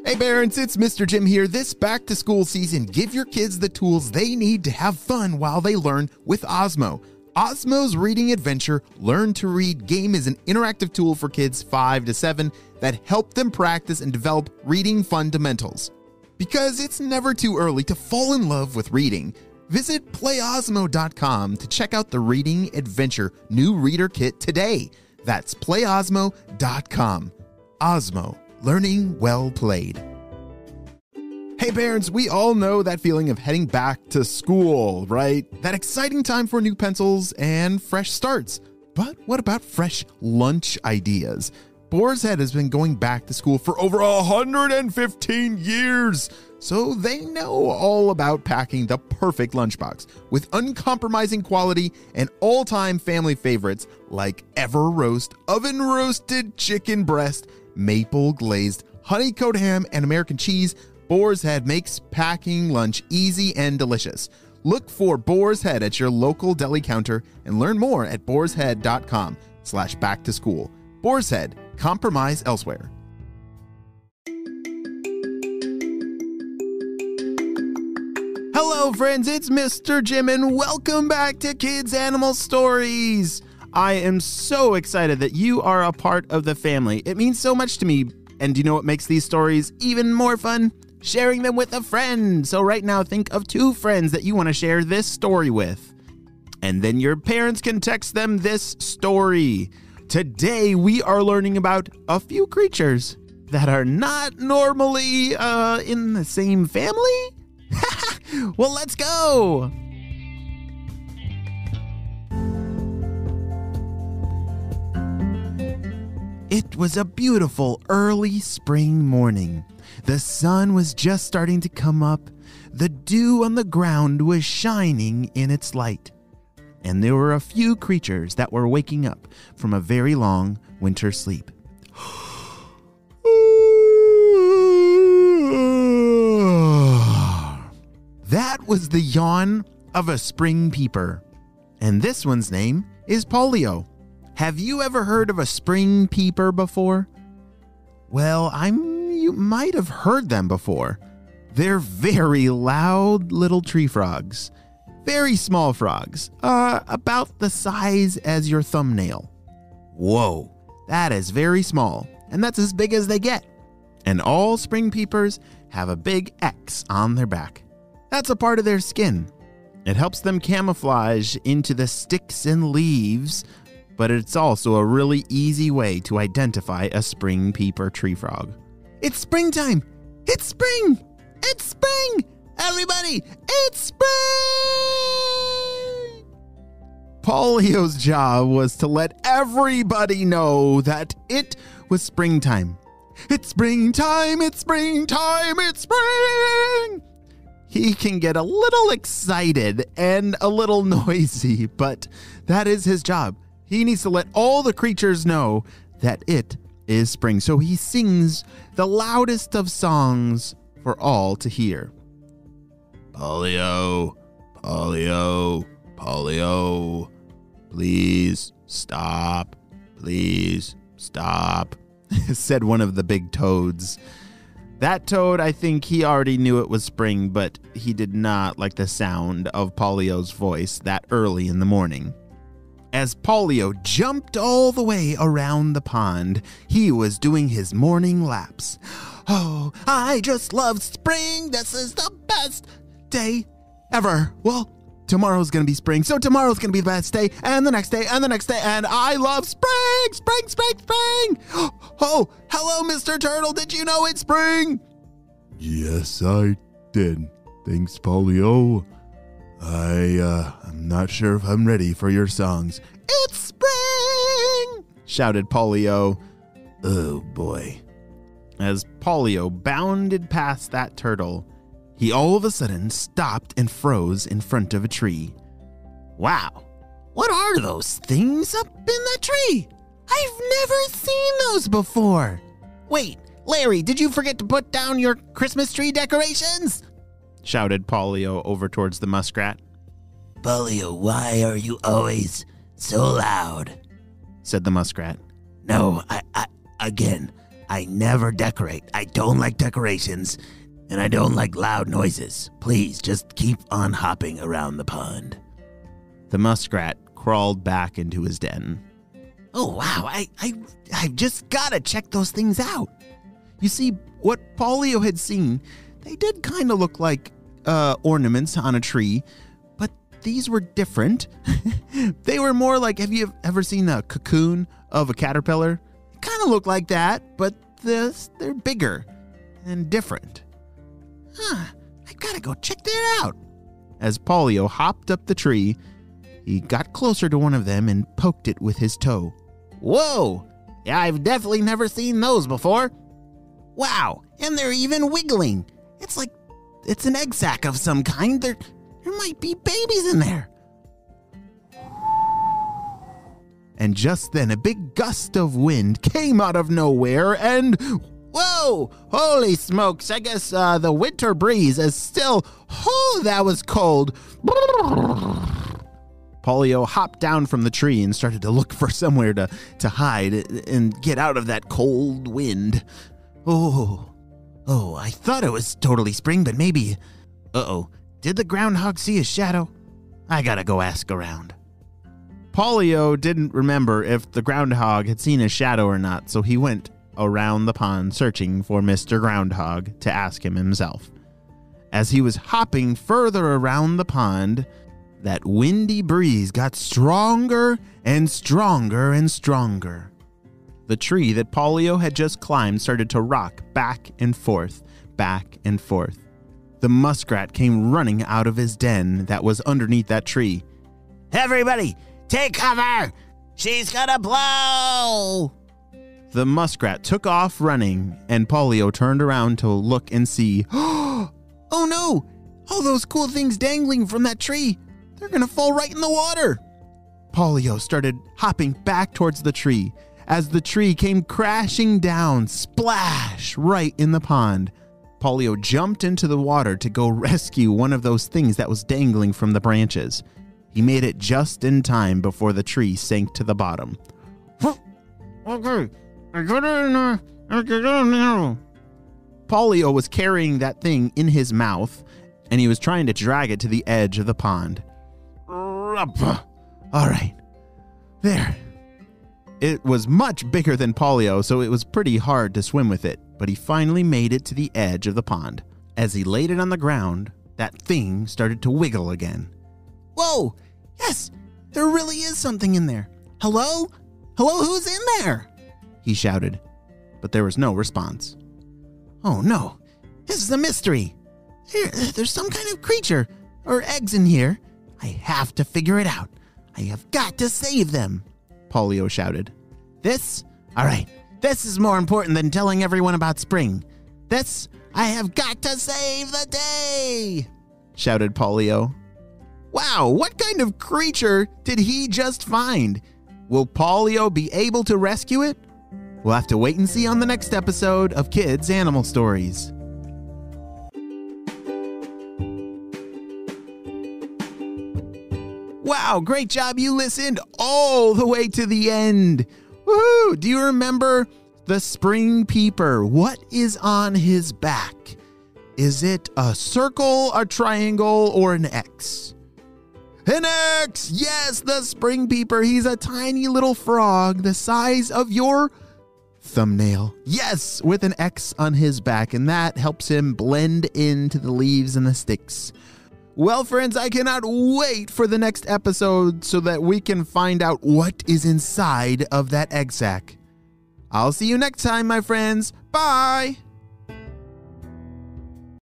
Hey parents, it's Mr. Jim here. This back to school season, give your kids the tools they need to have fun while they learn with Osmo. Osmo's Reading Adventure Learn to Read game is an interactive tool for kids 5 to 7 that help them practice and develop reading fundamentals. Because it's never too early to fall in love with reading. Visit playosmo.com to check out the Reading Adventure new reader kit today. That's playosmo.com. Osmo. Learning well played. Hey parents, we all know that feeling of heading back to school, right? That exciting time for new pencils and fresh starts. But what about fresh lunch ideas? Boar's Head has been going back to school for over 115 years, so they know all about packing the perfect lunchbox with uncompromising quality and all-time family favorites like Ever Roast, oven roasted chicken breast, maple glazed honey-coated ham, and American cheese. Boar's Head makes packing lunch easy and delicious. Look for Boar's Head at your local deli counter and learn more at boarshead.com/back-to-school. Boar's Head, compromise elsewhere. Hello friends, it's Mr. Jim and welcome back to Kids Animal Stories. I am so excited that you are a part of the family. It means so much to me. And do you know what makes these stories even more fun? Sharing them with a friend. So right now, think of 2 friends that you want to share this story with. And then your parents can text them this story. Today, we are learning about a few creatures that are not normally in the same family. Well, let's go. It was a beautiful early spring morning. The sun was just starting to come up. The dew on the ground was shining in its light. And there were a few creatures that were waking up from a very long winter sleep. That was the yawn of a spring peeper. And this one's name is Paulio. Have you ever heard of a spring peeper before? Well, you might have heard them before. They're very loud little tree frogs. Very small frogs, about the size as your thumbnail. Whoa, that is very small, and that's as big as they get. And all spring peepers have a big X on their back. That's a part of their skin. It helps them camouflage into the sticks and leaves, but it's also a really easy way to identify a spring peeper tree frog. It's springtime! It's spring! It's spring! Everybody, it's spring! Paulio's job was to let everybody know that it was springtime. It's springtime, it's springtime, it's spring! He can get a little excited and a little noisy, but that is his job. He needs to let all the creatures know that it is spring. So he sings the loudest of songs for all to hear. Paulio, Paulio, Paulio, please stop, said one of the big toads. That toad, I think he already knew it was spring, but he did not like the sound of Paulio's voice that early in the morning. As Paulio jumped all the way around the pond, he was doing his morning laps. Oh, I just love spring. This is the best day ever. Well, tomorrow's going to be spring, so tomorrow's going to be the best day, and the next day, and the next day, and I love spring, spring, spring, spring. Oh, hello, Mr. Turtle. Did you know it's spring? Yes, I did. Thanks, Paulio. I'm not sure if I'm ready for your songs. It's spring! Shouted Paulio. Oh, boy. As Paulio bounded past that turtle, he all of a sudden stopped and froze in front of a tree. Wow, what are those things up in the tree? I've never seen those before. Wait, Larry, did you forget to put down your Christmas tree decorations? Shouted Paulio over towards the muskrat. Paulio, why are you always so loud? Said the muskrat. No, again, I never decorate. I don't like decorations, and I don't like loud noises. Please, just keep on hopping around the pond. The muskrat crawled back into his den. Oh, wow, I just gotta check those things out. You see, what Paulio had seen, they did kind of look like ornaments on a tree, but these were different. They were more like, have you ever seen a cocoon of a caterpillar? It kind of looked like that, but they're bigger and different. I gotta go check that out. As Paulio hopped up the tree, he got closer to one of them and poked it with his toe. Whoa, yeah, I've definitely never seen those before. Wow, and they're even wiggling. It's like it's an egg sac of some kind. There might be babies in there. And just then a big gust of wind came out of nowhere and... Whoa, holy smokes, I guess the winter breeze is still... Oh, that was cold. Paulio hopped down from the tree and started to look for somewhere to hide and get out of that cold wind. Oh, I thought it was totally spring, but maybe... Did the groundhog see a shadow? I gotta go ask around. Paulio didn't remember if the groundhog had seen a shadow or not, so he went around the pond searching for Mr. Groundhog to ask him himself. As he was hopping further around the pond, that windy breeze got stronger and stronger and stronger. The tree that Paulio had just climbed started to rock back and forth, back and forth. The muskrat came running out of his den that was underneath that tree. Everybody, take cover! She's gonna blow! The muskrat took off running, and Paulio turned around to look and see. Oh no! All those cool things dangling from that tree! They're gonna fall right in the water! Paulio started hopping back towards the tree as the tree came crashing down, splash, right in the pond. Paulio jumped into the water to go rescue one of those things that was dangling from the branches. He made it just in time before the tree sank to the bottom. Okay, I got it in there. I got it in there. Paulio was carrying that thing in his mouth, and he was trying to drag it to the edge of the pond. All right, there. It was much bigger than Paulio, so it was pretty hard to swim with it, but he finally made it to the edge of the pond. As he laid it on the ground, that thing started to wiggle again. Whoa, yes, there really is something in there. Hello? Hello, who's in there? He shouted, but there was no response. Oh no, this is a mystery. There's some kind of creature or eggs in here. I have to figure it out. I have got to save them, Paulio shouted. All right, this is more important than telling everyone about spring. I have got to save the day, shouted Paulio. Wow, what kind of creature did he just find? Will Paulio be able to rescue it? We'll have to wait and see on the next episode of Kids Animal Stories. Wow, great job. You listened all the way to the end. Woohoo! Do you remember the spring peeper? What is on his back? Is it a circle, a triangle, or an X? An X! Yes, the spring peeper. He's a tiny little frog the size of your thumbnail. Yes, with an X on his back, and that helps him blend into the leaves and the sticks. Well, friends, I cannot wait for the next episode so that we can find out what is inside of that egg sack. I'll see you next time, my friends. Bye!